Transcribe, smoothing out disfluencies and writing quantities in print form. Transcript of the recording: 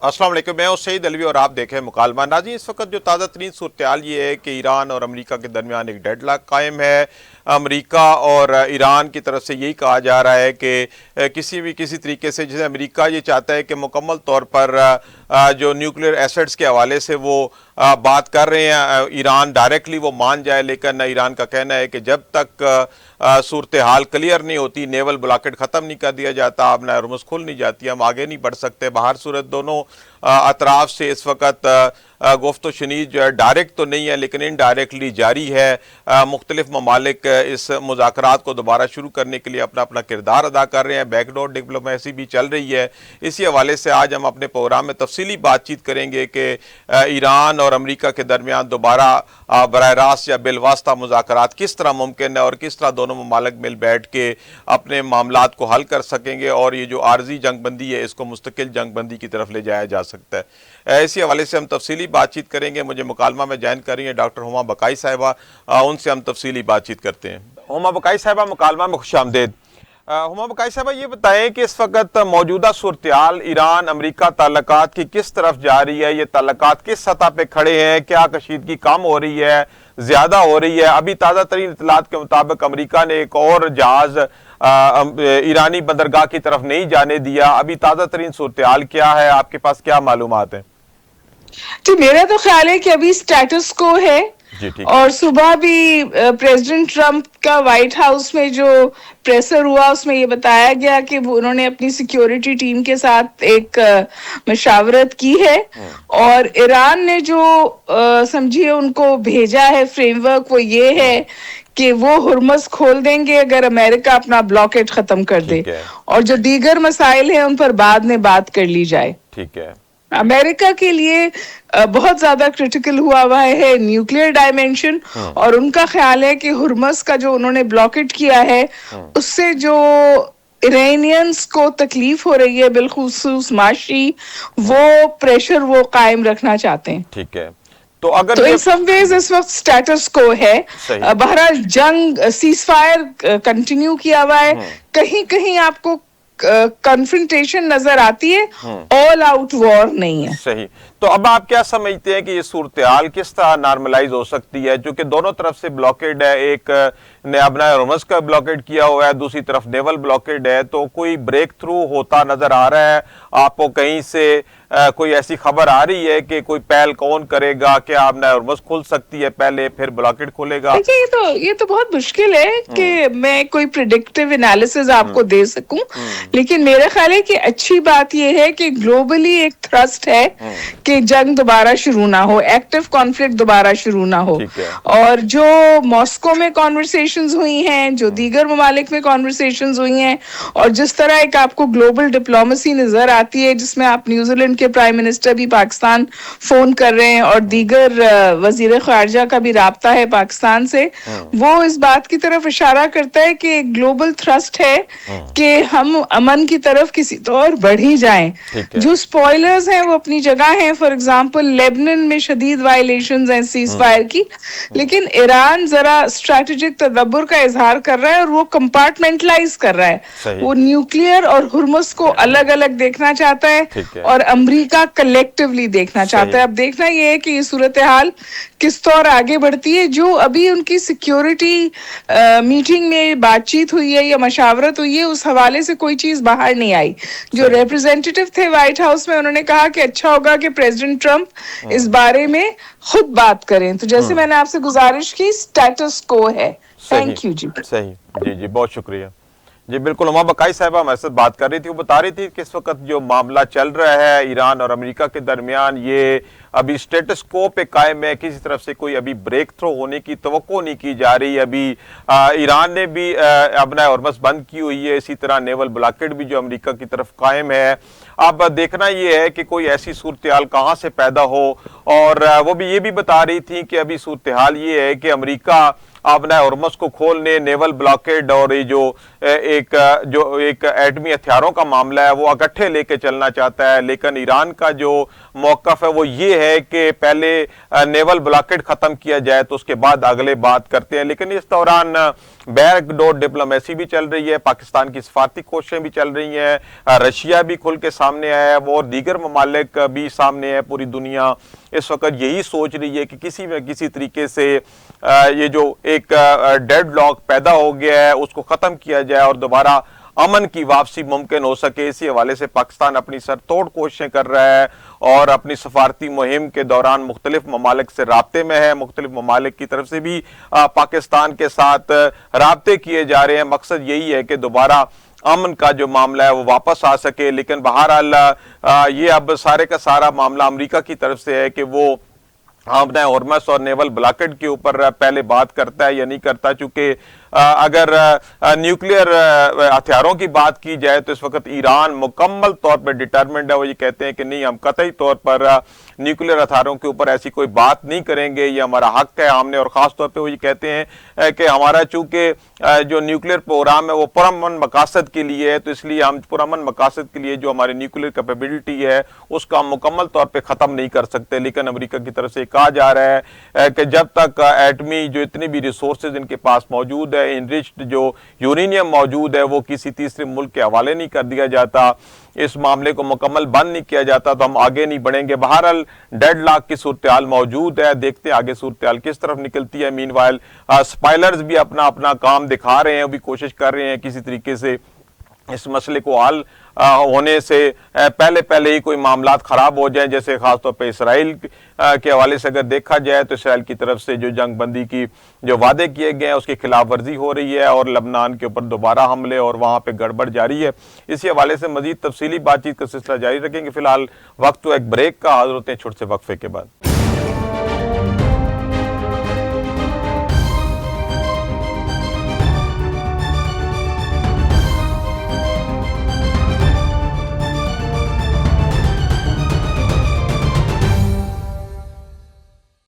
अस्सलाम वालेकुम, मैं सईद अलवी और आप देखें मुकालमा। नाज़रीन, इस वक्त जो ताज़ा तरीन सूरत-ए-हाल ये है कि ईरान और अमेरिका के दरमियान एक डेडलॉक कायम है। अमेरिका और ईरान की तरफ से यही कहा जा रहा है कि किसी तरीके से, जैसे अमेरिका ये चाहता है कि मुकम्मल तौर पर जो न्यूक्लियर एसेट्स के हवाले से वो बात कर रहे हैं, ईरान डायरेक्टली वो मान जाए, लेकिन ईरान का कहना है कि जब तक सूरत हाल क्लियर नहीं होती, नेवल ब्लॉकेट ख़त्म नहीं कर दिया जाता, अब होर्मुज़ खुल नहीं जाती, हम आगे नहीं बढ़ सकते। बाहर सूरत दोनों अतराफ से इस वक्त गुफ्त शनीद जो है डायरेक्ट तो नहीं है लेकिन इनडायरेक्टली जारी है। मुख्तलिफ ममालिक इस मुज़ाकरात को दोबारा शुरू करने के लिए अपना अपना किरदार अदा कर रहे हैं। बैकडोर डिप्लोमेसी भी चल रही है। इसी हवाले से आज हम अपने प्रोग्राम में तफसीली बातचीत करेंगे कि ईरान और अमेरिका के दरमियान दोबारा बराह रास्त या बिलवास्ता मुज़ाकरात किस तरह मुमकिन है और किस तरह दोनों ममालिक मिल बैठ के अपने मामलात को हल कर सकेंगे और ये जो आर्जी जंगबंदी है इसको मुस्तकिल जंगबंदी की तरफ ले जाया जा सकता है। इसी हवाले से हम तफसीली बातचीत करेंगे। मुझे मुकालमा में ज्वाइन कर रही हैं डॉक्टर हुमा बकाई साहिबा, उनसे हम तफसीली बातचीत करते हैं। हुमा बकाई साहिबा, मुकालमा में खुशामदीद। हुमा बकाई साहिबा, ये बताएं कि इस वक्त मौजूदा सूरत-ए-हाल ईरान अमेरिका ताल्लुकात की किस तरफ जा रही है? ये ताल्लुकात किस सतह पे खड़े हैं? क्या कशीदगी कम हो रही है, ज्यादा हो रही है? अभी ताज़ा तरीन इत्तलात के मुताबिक अमेरिका ने एक और जहाज ईरानी बंदरगाह की तरफ नहीं जाने दिया। अभी ताज़ा तरीन सूरत-ए-हाल क्या है? आपके पास क्या मालूमात है? तो मेरा तो ख्याल है कि अभी स्टेटस को है। और सुबह भी प्रेसिडेंट ट्रंप का व्हाइट हाउस में जो प्रेसर हुआ उसमें ये बताया गया कि उन्होंने अपनी सिक्योरिटी टीम के साथ एक मशावरत की है और ईरान ने जो समझिए उनको भेजा है फ्रेमवर्क, वो ये है कि वो हुर्मुज़ खोल देंगे अगर अमेरिका अपना ब्लॉकेट खत्म कर दे, और जो दीगर मसाइल हैं उन पर बाद में बात कर ली जाए। ठीक है। अमेरिका के लिए बहुत ज्यादा क्रिटिकल हुआ है न्यूक्लियर डायमेंशन, और उनका ख्याल है कि हुर्मुज़ का जो उन्होंने ब्लॉकेट किया है उससे जो इरानियंस को तकलीफ हो रही है, बिलखुसूस माशी, वो प्रेशर वो कायम रखना चाहते हैं। ठीक है। तो अगर तो इन सम वेज इस वक्त स्टेटस को है। बहरहाल जंग सीजफायर कंटिन्यू किया हुआ है, कहीं कहीं आपको कन्फ्रंटेशन नजर आती है, ऑल आउट वॉर नहीं है। सही। तो अब आप क्या समझते हैं कि ये सूरत-ए-हाल किस तरह नॉर्मलाइज हो सकती है, जो कि दोनों तरफ से ब्लॉकेड है? एक ने अपना होर्मुज़ का ब्लॉकेड किया हुआ है, दूसरी तरफ नेवल ब्लॉकेड है। तो कोई ब्रेक थ्रू होता नजर आ रहा है आपको? कहीं से कोई ऐसी खबर आ रही है कि कोई पहल कौन करेगा? क्या आपने होर्मुज़ खुल सकती है पहले, फिर ब्लॉकेड खुलेगा? ये तो बहुत मुश्किल है कि मैं कोई प्रिडिक्टिव एनालिसिस आपको दे सकूं, लेकिन मेरा ख्याल है कि अच्छी बात यह है कि ग्लोबली एक थ्रस्ट है कि जंग दोबारा शुरू ना हो, एक्टिव कॉन्फ्लिक्ट दोबारा शुरू ना हो। और जो मॉस्को में कॉन्वर्सेशंस हुई हैं, जो दीगर ममालिक में कॉन्वर्सेशंस हुई हैं, और जिस तरह एक आपको ग्लोबल डिप्लोमेसी नजर आती है जिसमें आप न्यूजीलैंड के प्राइम मिनिस्टर भी पाकिस्तान फोन कर रहे हैं और दीगर वजीर खारजा का भी राब्ता है पाकिस्तान से, वो इस बात की तरफ इशारा करता है कि ग्लोबल थ्रस्ट है कि हम अमन की तरफ किसी तौर बढ़ ही जाएं। जो स्पॉयलर्स हैं वो अपनी जगह हैं। फॉर एग्जांपल लेबनान में शदीद वायलेशंस हैं सीज फायर की, लेकिन ईरान जरा स्ट्रेटेजिक तदब्बुर का इजहार कर रहा है और वो कंपार्टमेंटलाइज कर रहा है। वो न्यूक्लियर और हुर्मुज़ को अलग अलग देखना चाहता है और अमेरिका कलेक्टिवली देखना चाहता है। अब देखना ये है कि ये सूरत हाल किस तौर आगे बढ़ती है। जो अभी उनकी सिक्योरिटी मीटिंग में बातचीत हुई है या मशावरत हुई है, उस हवाले से कोई चीज बाहर नहीं आई। जो रिप्रेजेंटेटिव थे व्हाइट हाउस में, उन्होंने कहा कि अच्छा होगा कि प्रेसिडेंट ट्रंप इस बारे में खुद बात करें। तो जैसे मैंने आपसे गुजारिश की, स्टेटस को है। थैंक यू जी। सही जी जी, बहुत शुक्रिया जी। बिल्कुल, हुमा बकाई साहिबा हमारे साथ बात कर रही थी। वो बता रही थी कि इस वक्त जो मामला चल रहा है ईरान और अमेरिका के दरमियान, ये अभी स्टेटस को पे कायम है, किसी तरफ से कोई अभी ब्रेक थ्रू होने की तवक्को नहीं की जा रही। अभी ईरान ने भी अपना होर्मुज़ बंद की हुई है, इसी तरह नेवल ब्लॉकेड भी जो अमेरिका की तरफ कायम है। अब देखना ये है कि कोई ऐसी सूरत-ए-हाल कहाँ से पैदा हो, और वो भी ये भी बता रही थी कि अभी सूरत-ए-हाल ये है कि अमेरिका अपना हॉर्मस को खोलने, नेवल ब्लॉकेड और ये जो एक एटमी हथियारों का मामला है वो इकट्ठे लेके चलना चाहता है। लेकिन ईरान का जो मौकफ है वो ये है कि पहले नेवल ब्लॉकेड खत्म किया जाए तो उसके बाद अगले बात करते हैं। लेकिन इस दौरान बैकडोर डिप्लोमेसी भी चल रही है, पाकिस्तान की सफारती कोशिशें भी चल रही हैं, रशिया भी खुल के सामने आया है और दीगर ममालिक भी सामने है। पूरी दुनिया इस वक्त यही सोच रही है कि किसी न किसी तरीके से ये जो एक डेडलॉक पैदा हो गया है उसको खत्म किया जाए और दोबारा अमन की वापसी मुमकिन हो सके। इसी हवाले से पाकिस्तान अपनी सरतोड़ कोशिशें कर रहा है और अपनी सफारती मुहिम के दौरान मुख्तलिफ ममालिक से राब्ते में है। मुख्तलिफ ममालिक की तरफ से भी पाकिस्तान के साथ राब्ते किए जा रहे हैं। मकसद यही है कि दोबारा अमन का जो मामला है वो वापस आ सके। लेकिन बहरहाल ये अब सारे का सारा मामला अमेरिका की तरफ से है कि वो अपने हॉर्मस और नेवल ब्लॉकेड के ऊपर पहले बात करता है या नहीं करता। चूंकि अगर न्यूक्लियर हथियारों की बात की जाए तो इस वक्त ईरान मुकम्मल तौर पर डिटरमिन्ड है। वो ये कहते हैं कि नहीं, हम कतई तौर पर न्यूक्लियर हथियारों के ऊपर ऐसी कोई बात नहीं करेंगे, ये हमारा हक है हमने। और ख़ास तौर पे वो ये कहते हैं कि हमारा चूंकि जो न्यूक्लियर प्रोग्राम है वो पुरअमन मकासद के लिए है, तो इसलिए हम पुरअमन मकासद के लिए जो हमारी न्यूक्लियर कैपेबिलिटी है उसका हम मुकम्मल तौर पर ख़त्म नहीं कर सकते। लेकिन अमेरिका की तरफ से कहा जा रहा है कि जब तक एटमी जो इतनी भी रिसोर्सेज इनके पास मौजूद है, इनरिच्ड जो यूरेनियम मौजूद है, वो किसी तीसरे मुल्क के हवाले नहीं कर दिया जाता, इस मामले को मुकम्मल बंद नहीं किया जाता, तो हम आगे नहीं बढ़ेंगे। बहरहाल डेडलॉक की सूरत मौजूद है, देखते हैं आगे सूरत किस तरफ निकलती है। मीनवाइल स्पाइलर्स भी अपना अपना काम दिखा रहे हैं, भी कोशिश कर रहे हैं किसी तरीके से इस मसले को हल होने से पहले ही कोई मामलात खराब हो जाएं। जैसे खासतौर पे इसराइल के हवाले से अगर देखा जाए तो इसराइल की तरफ से जो जंग बंदी की जो वादे किए गए हैं उसकी खिलाफ वर्जी हो रही है और लबनान के ऊपर दोबारा हमले और वहाँ पे गड़बड़ जारी है। इसी हवाले से मजीद तफसीली बातचीत का सिलसिला जारी रखेंगे। फिलहाल वक्त तो एक ब्रेक का, हाजिर होते हैं छोटे से वक्फे के बाद।